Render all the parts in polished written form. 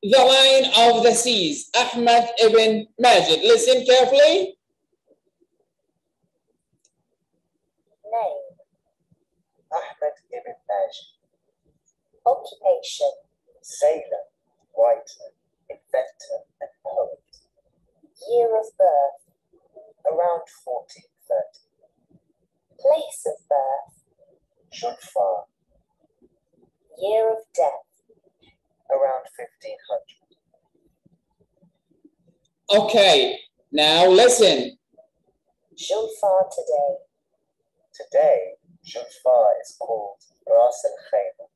The line of the seas. Ahmed ibn Majid. Listen carefully. Name. Ahmed ibn Majid. Occupation. Sailor, writer, inventor, and poet. Year of birth. Around 1430. Place of birth. Julfar. Year of death. Around 1500. Okay, now listen. Julfar today. Today, Julfar is called Ras Al Khaimah.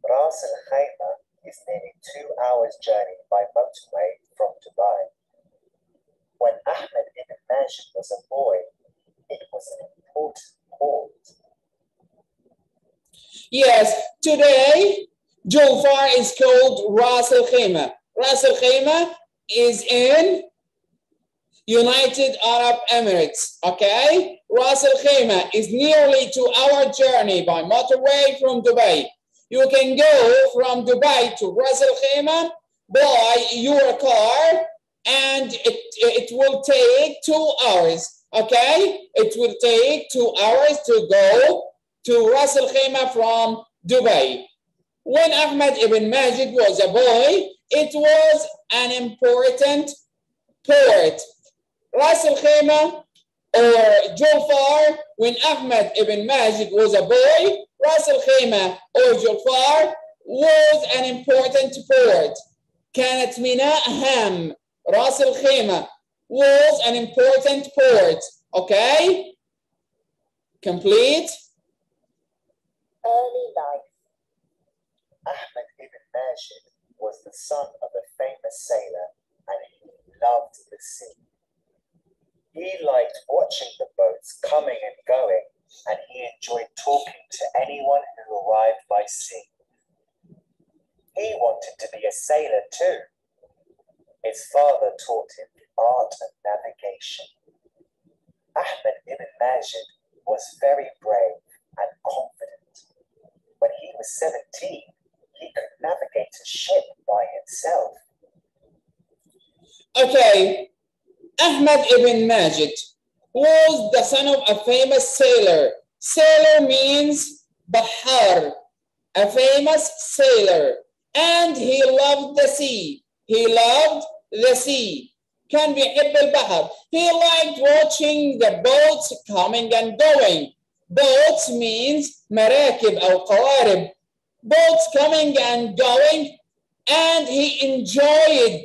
Ras Al Khaimah is nearly 2 hours' journey by motorway from Dubai. When Ahmed ibn Majid was a boy, it was an important port. Yes, today Julfar is called Ras Al Khaimah. Ras Al Khaimah is in United Arab Emirates. Okay, Ras Al Khaimah is nearly 2 hour journey by motorway from Dubai. You can go from Dubai to Ras Al Khaimah by your car, and it will take 2 hours. Okay, it will take 2 hours to go to Ras Al Khaimah from Dubai. When Ahmed ibn Majid was a boy, it was an important port. Ras Al Khaimah or Julfar, when Ahmed ibn Majid was a boy, Ras Al Khaimah or Julfar was an important port. كانت ميناء هام. Ras Al Khaimah was an important port. Okay? Complete? Early life. Ahmed ibn Majid was the son of a famous sailor, and he loved the sea. He liked watching the boats coming and going, and he enjoyed talking to anyone who arrived by sea. He wanted to be a sailor too. His father taught him the art of navigation. Ahmed ibn Majid was very brave and confident. When he was 17, he could navigate a ship by himself. Okay, Ahmed ibn Majid was the son of a famous sailor. Sailor means Bahar, a famous sailor. And he loved the sea. He loved the sea. كان بيحب البحر. He liked watching the boats coming and going. Boats means مراكب أو قوارب. Boats coming and going, and he enjoyed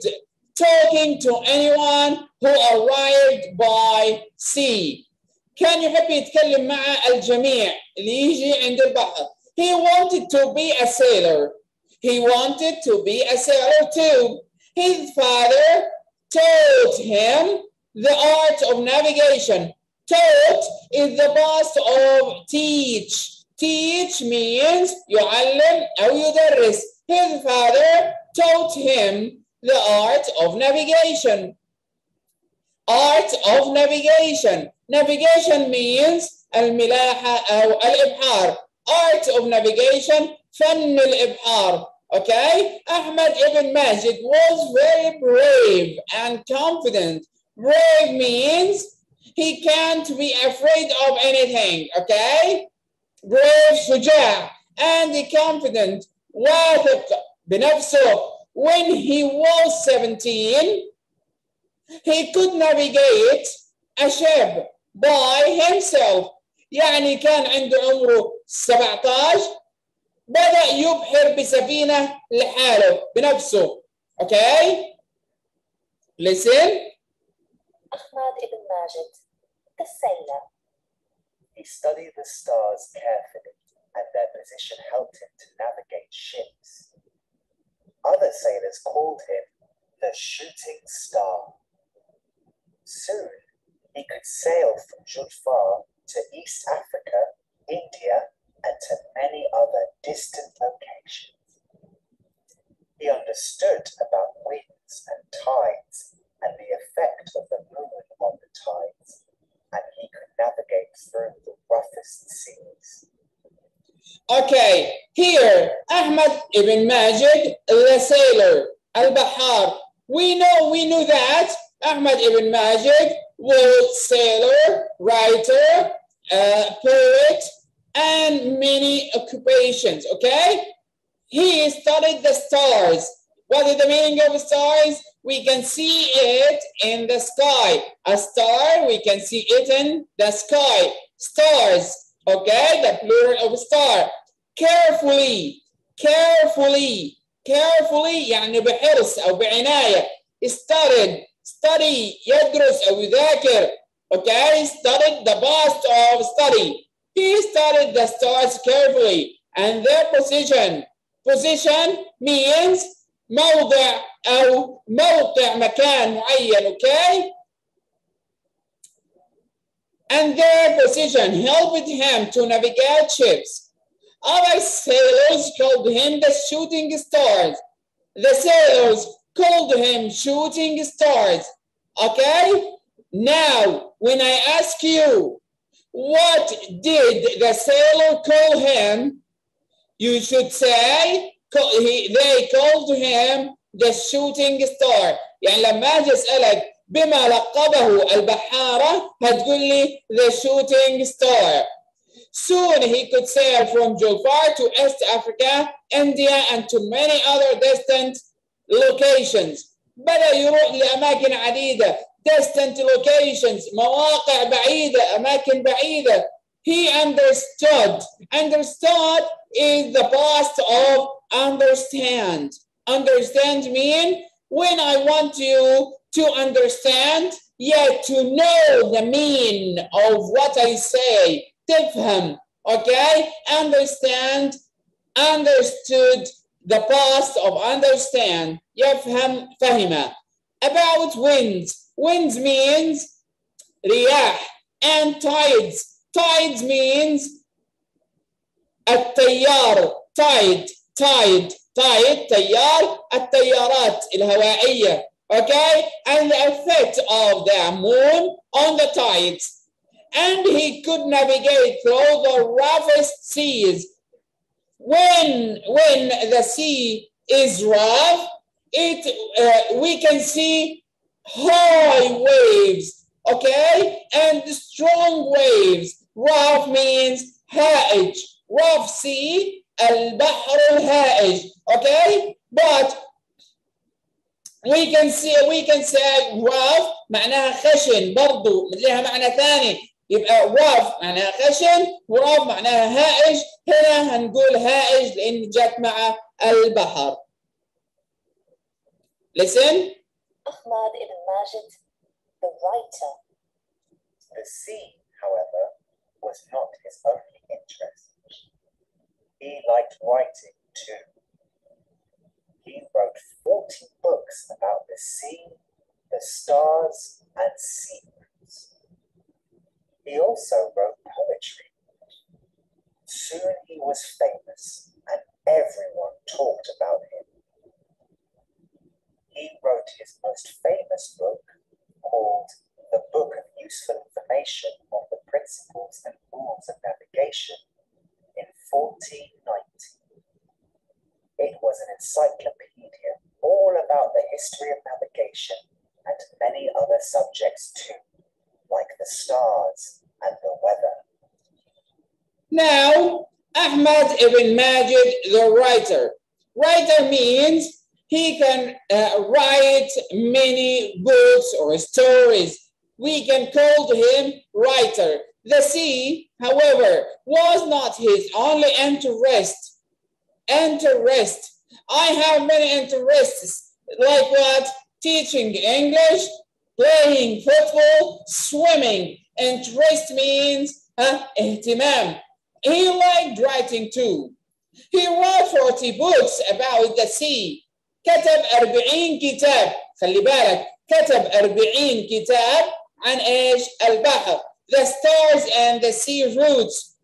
talking to anyone who arrived by sea. كان يحب يتكلم مع الجميع اللي يجي عند البحر. He wanted to be a sailor. He wanted to be a sailor too. His father taught him the art of navigation. Taught is the past of teach. Teach means يعلم أو يدرس. His father taught him the art of navigation. Art of navigation. Navigation means الملاحة أو الإبحار. Art of navigation, فن الإبحار. Okay? Ahmed ibn Majid was very brave and confident. Brave means he can't be afraid of anything. Okay? Brave, شجاع, and confident, واثق بنفسه. When he was 17, he could navigate a ship by himself. يعني كان عنده عمره 17 بدأ يبحر بسفينة لحاله بنفسه. Okay? Listen. Ahmed ibn Majid, the sailor. He studied the stars carefully, and their position helped him to navigate ships. Other sailors called him the shooting star. Soon, he could sail from Julfar to East Africa, India, and to many other distant locations. He understood about winds and tides and the effect of the moon on the tides, and he could navigate through the roughest seas. Okay, here Ahmed ibn Majid, the sailor, al-Bahar. We knew that Ahmed ibn Majid was sailor, writer, poet, and many occupations. Okay, he studied the stars. What is the meaning of stars? We can see it in the sky. A star, we can see it in the sky. Stars, okay, the plural of star. Carefully, carefully, carefully يعني بحرص أو بعناية. study, يدرس أو يذاكر. Okay, studied the past of study. He studied the stars carefully and their position. Position means موضع أو موقع مكان معين. Okay, and their position helped him to navigate ships. Other sailors called him the shooting stars. The sailors called him shooting stars. Okay? Now, when I ask you, what did the sailor call him? You should say, they called him the shooting star. يعني لما أجي أسألك بما لقبه البحارة هتقول لي the shooting star. Soon he could sail from Jaffa to East Africa, India, and to many other distant locations. بدأ يروح لأماكن عديدة. Distant locations, مواقع بعيدة, أماكن بعيدة. He understood. Understood is the past of understand. Understand mean when I want you to understand, yet to know the meaning of what I say. تفهم, okay? Understand, understood, the past of understand. يفهم, فهم. About winds. Winds means رياح. And tides. Tides means التيار. Tide, تيار, التيارات الهوائية. Okay? And the effect of the moon on the tides. And he could navigate through the roughest seas. When the sea is rough, we can see high waves, okay, and strong waves. Rough means هائج. Rough sea, البحر الهائج, okay. But we can say rough معناها خشن برضو لها معنى ثاني. يبقى rough معناها خشن وrough معناها هائج. هنا هنقول هائج لأن جت مع البحر. Listen. Ahmed ibn Majid, the writer. The sea, however, was not his only interest. He liked writing too. He wrote 40 books about the sea, the stars, and secrets. He also wrote poetry. Soon he was famous, and everyone talked about him. He wrote his most famous book, called The Book of Useful Information on the Principles and Rules of Navigation, in 1490. It was an encyclopedia all about the history of navigation and many other subjects too, like the stars and the weather. Now, Ahmed ibn Majid, the writer. Writer means he can write many books or stories. We can call him writer. The sea, however, was not his only interest. I have many interests, like what? Teaching English, playing football, swimming. Interest means اهتمام. He liked writing too. He wrote 40 books about the sea. كتب 40 كتاب. خلي بالك كتب 40 كتاب عن ايش؟ البحر. The stars and the sea routes.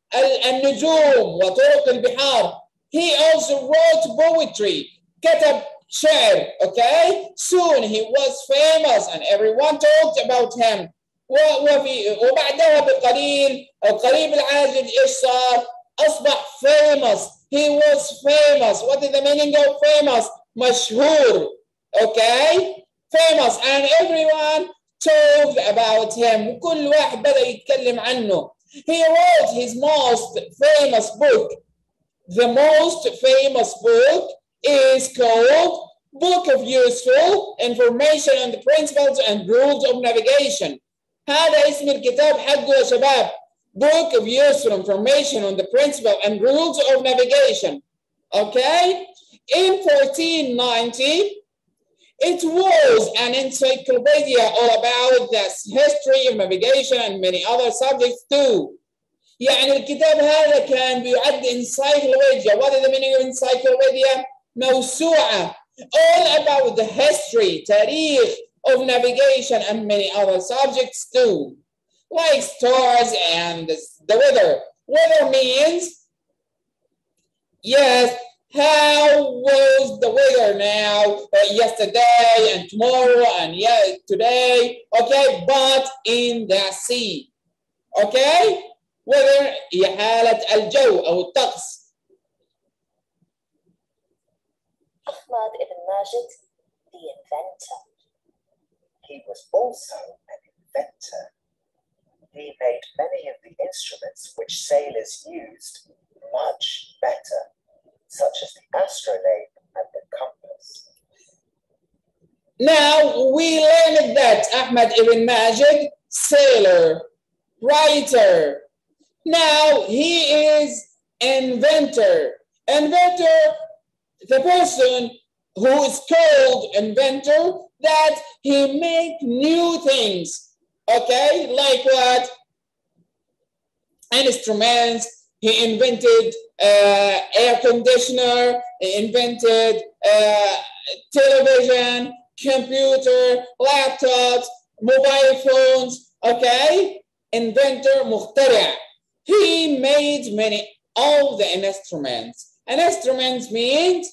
النجوم وطرق البحار. He also wrote poetry. كتب شعر. Okay? Soon he was famous and everyone talked about him. وبعدها بقليل القريب العاجل ايش صار؟ أصبح famous. He was famous. What is the meaning of famous? مشهور. Okay? Famous, and everyone talked about him. وكل واحد بدأ يتكلم عنه. He wrote his most famous book. The most famous book is called Book of Useful Information on the Principles and Rules of Navigation. هذا اسم الكتاب حقه يا شباب. Book of Useful Information on the Principles and Rules of Navigation. Okay? In 1490, it was an encyclopedia all about the history of navigation and many other subjects too. يعني الكتاب هذا كان بيعد encyclopedia. What is the meaning of encyclopedia? موسوعة. All about the history, تاريخ of navigation and many other subjects too. Like stars and the weather. Weather means, yes, how was the weather now, yesterday and tomorrow and today, okay, but in the sea, okay? Weather هي حالة الجو أو الطقس. Ahmed ibn Majid, the inventor. He was also an inventor. He made many of the instruments which sailors used much better, such as the astrolabe and the compass. Now we learned that Ahmed ibn Majid, sailor, writer. Now he is inventor. Inventor, the person who is called inventor, that he make new things. Okay, like what? Instruments. He invented air conditioner. He invented television, computer, laptops, mobile phones. Okay, inventor, مخترع. He made many of the instruments. And instruments means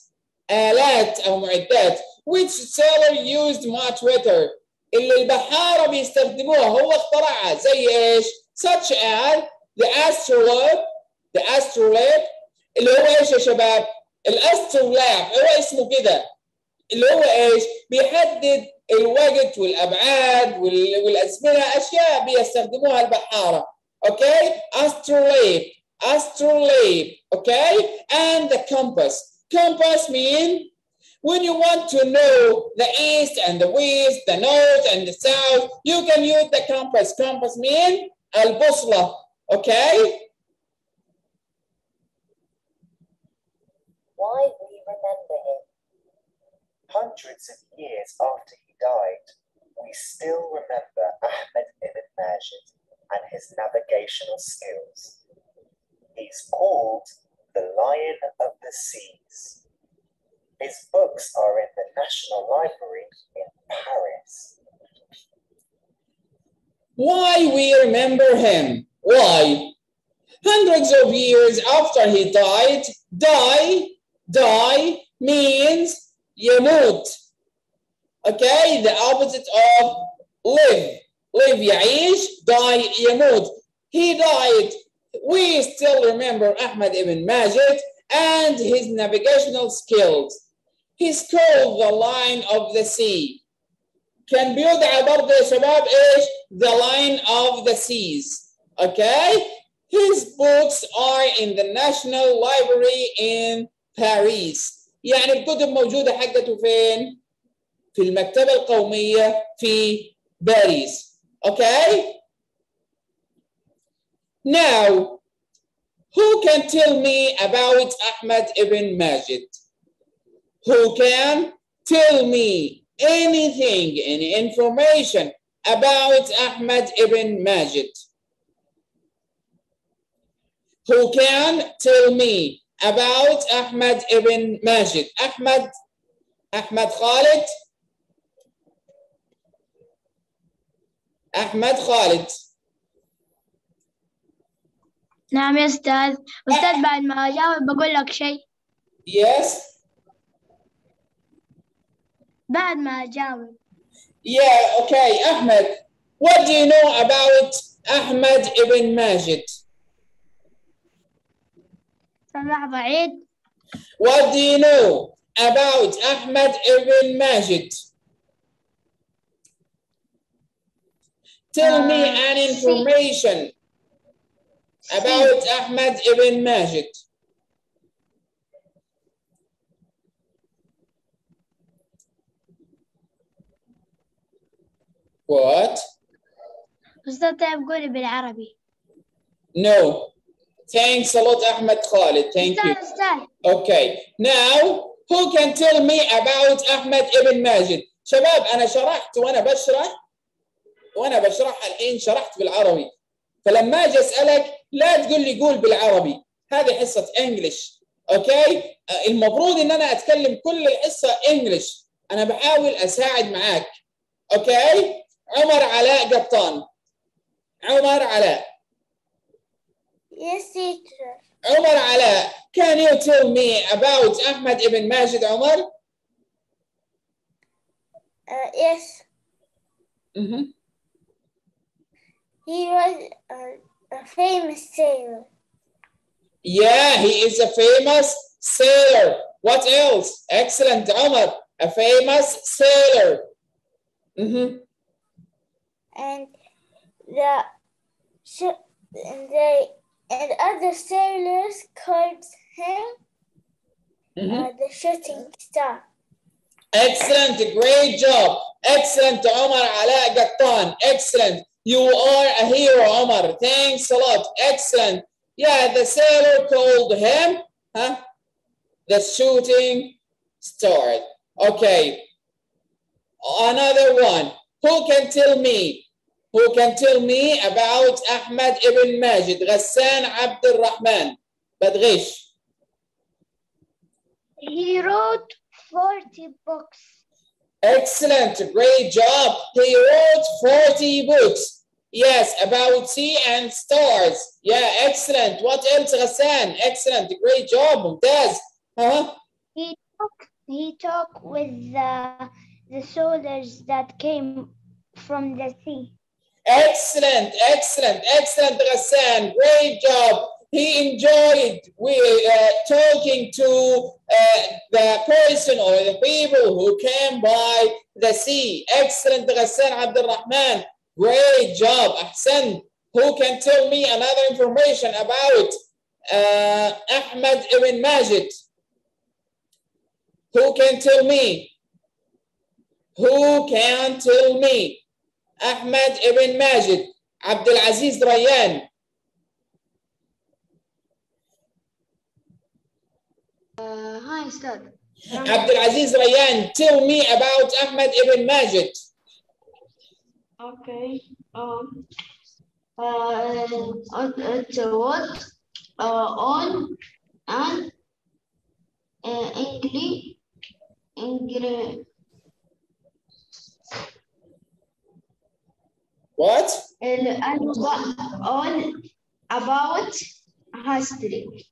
آلات أو معدات which sailor used much better. اللي البحارة بيستخدموها هو اخترعها. زي ايش؟ such as the astrolabe اللي هو ايش يا شباب؟ الاسترولاب هو اسمه كده، اللي هو ايش؟ بيحدد الوقت والابعاد والازمنه، اشياء بيستخدموها البحاره. اوكي؟ astrolabe. Okay? And the compass mean when you want to know the east and the west, the north and the south, you can use the compass. Compass mean البوصلة. Okay? Why we remember him? Hundreds of years after he died, we still remember Ahmed ibn Majid and his navigational skills. He's called the Lion of the Seas. His books are in the National Library in Paris. Why we remember him? Why? Hundreds of years after he died, die means يموت. Okay, the opposite of live. Live يعيش, die يموت. He died. We still remember Ahmed ibn Majid and his navigational skills. He's called the Lion of the Sea. كان بيدعى برضه يا شباب ايش؟ The Lion of the Seas. Okay? His books are in the National Library in Paris. يعني الكتب موجودة حقته فين؟ في المكتبة القومية في باريس. Okay? Now, who can tell me about Ahmed ibn Majid? Who can tell me anything, any information about Ahmed ibn Majid? Who can tell me about Ahmed ibn Majid? Ahmed Khalid? Ahmed Khalid. نعم يا أستاذ. بعد ما أجاوب بقول لك شيء. Yes. بعد ما أجاوب. Yeah, okay, Ahmed. What do you know about Ahmed ibn Majid? لحظة عيد. What do you know about Ahmed ibn Majid? Tell me an information about Ahmed ibn Majid. What? أستاذ طيب قولي بالعربي. No. Thanks a lot, Ahmed Khalid. Thank you. أستاذ. Okay. Now, who can tell me about Ahmed ibn Majid? شباب أنا شرحت وأنا بشرح الحين شرحت بالعربي. فلما أجي أسألك لا تقول لي قول بالعربي. هذه حصة إنجليش. أوكي؟ المفروض إن أنا أتكلم كل الحصة إنجليش. أنا بحاول أساعد معاك. أوكي؟ عمر علاء قطان. عمر علاء. Yes, teacher. عمر علاء, can you tell me about Ahmed ibn Majid, Umar? Yes. Mm-hmm. He was a famous sailor. Yeah, he is a famous sailor. What else? Excellent, Umar. A famous sailor. Mm-hmm. And other sailors called him the shooting star. Excellent, great job. Excellent, Omar Ala Gattan. Excellent. You are a hero, Omar. Thanks a lot. Excellent. Yeah, the sailor called him the shooting star. Okay. Another one. Who can tell me? Who can tell me about Ahmed ibn Majid? Ghassan Abd al-Rahman. Badghish. He wrote 40 books. Excellent. Great job. He wrote 40 books. Yes, about sea and stars. Yeah, excellent. What else, Ghassan? Excellent. Great job. Mumtaz. He talked with the soldiers that came from the sea. Excellent, excellent, excellent, Ghassan. Great job. He enjoyed talking to the person or the people who came by the sea. Excellent, Ghassan Abdul Rahman. Great job. Ahsan. Who can tell me another information about Ahmed ibn Majid? Who can tell me? Who can tell me? Ahmed ibn Majid. Abdul Aziz Rayyan. Hi, Ustad. Abdul Aziz Rayyan, tell me about Ahmed ibn Majid. Okay. It was on an What? All about history.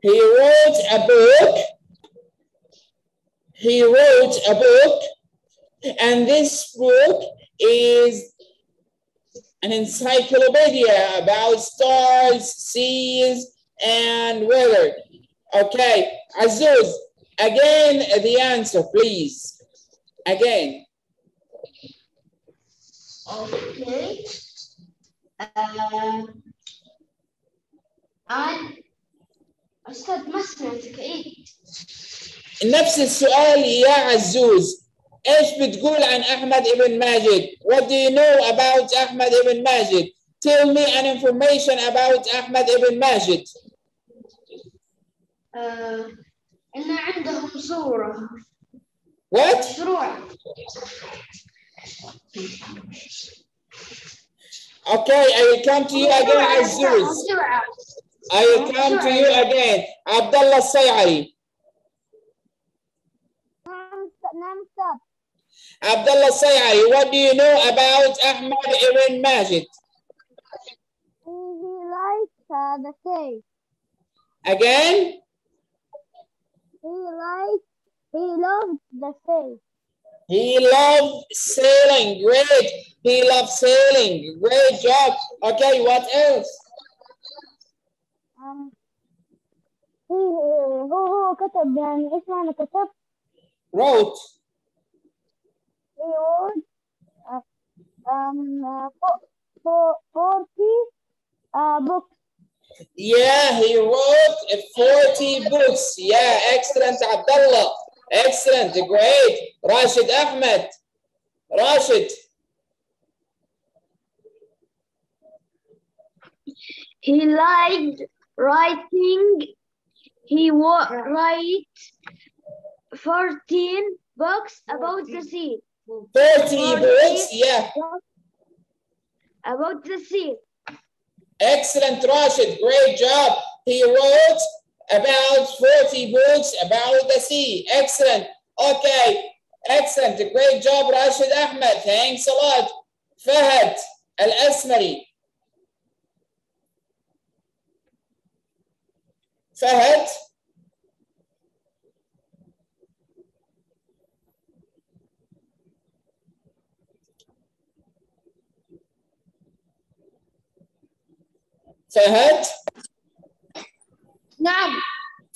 He wrote a book. He wrote a book, and this book is an encyclopedia about stars, seas, and weather. Okay, Azuz, again the answer, please. Again. Okay. أستاذ ما سمعتك عيد. نفس السؤال يا عزوز. ايش بتقول عن احمد ابن ماجد؟ What do you know about Ahmed ibn Majid? Tell me an information about Ahmed ibn Majid. إن عندهم صورة. What? مشروع. Okay, I will come to you again, Azuz. I will come to you again. Abdullah Sayari. Abdullah Sayari, what do you know about Ahmed ibn Majid? He likes the sea. Again? He loved the sea. He loved sailing. Great. He loved sailing. Great job. Okay, what else? هو كتب يعني إيش معنى كتب؟ wrote. He wrote 40 books. Yeah, he wrote 40 books. Yeah, excellent, Abdullah. Excellent, great. Rashid Ahmed. Rashid. He liked writing. He write 14 books about the sea. 40 books, yeah. About the sea. Excellent, Rashid. Great job. He wrote about 40 books about the sea. Excellent. Okay. Excellent. Great job, Rashid Ahmed. Thanks a lot. Fahad Al-Asmari. Fahad. Fahad? نعم.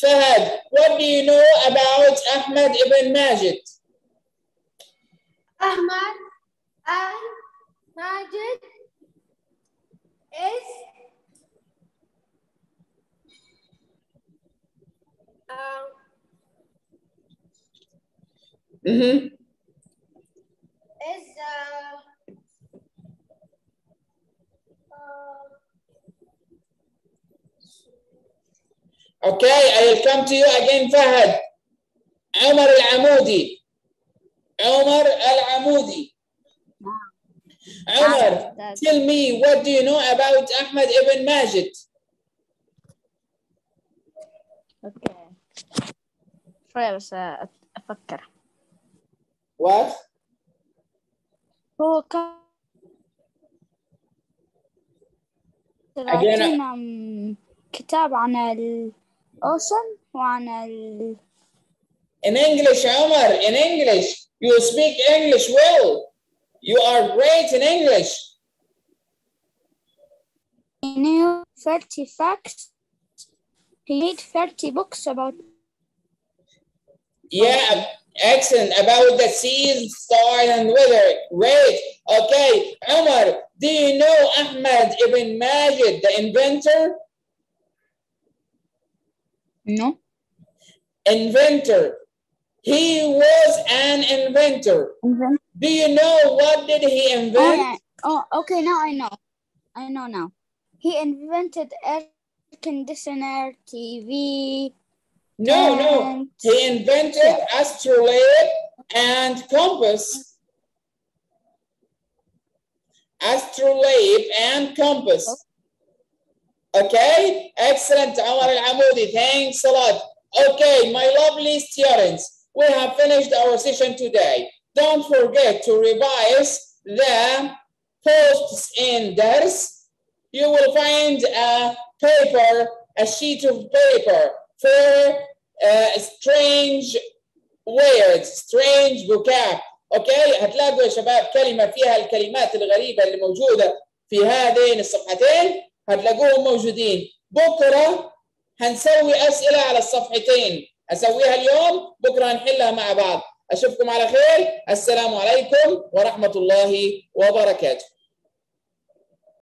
Fahad, what do you know about Ahmed ibn Majid? Ahmed ibn Majid is Okay, I will come to you again, Fahad. Omar Al-Amoudi. Omar Al-Amoudi. Omar, tell me, what do you know about Ahmed ibn Majid? اوكي شوية بس افكر. What? هو كان Again, كتاب عن الأوشن وعن in English, Omar, in English. You speak English well. You are great in English. He knew 30 facts. He made 30 books about. Yeah, excellent. About the seas, stars, and weather. Great. Okay, Omar, do you know Ahmed ibn Majid, the inventor? No. Inventor. He was an inventor. Do you know what did he invent? Oh, yeah. Oh, okay. Now I know. I know now. He invented air conditioner, TV. No. He invented astrolabe and compass. Astrolabe and compass. Okay, excellent, Omar Al-Amoudi. Thanks a lot. Okay, my lovely students, we have finished our session today. Don't forget to revise the posts in Dars. You will find a paper, a sheet of paper for strange words, strange vocab. Okay, هتلاقوا يا شباب كلمة فيها الكلمات الغريبة اللي موجودة في هذين الصفحتين، هتلاقوهم موجودين. بكرة هنسوي أسئلة على الصفحتين، أسويها اليوم، بكرة هنحلها مع بعض. أشوفكم على خير. السلام عليكم ورحمة الله وبركاته.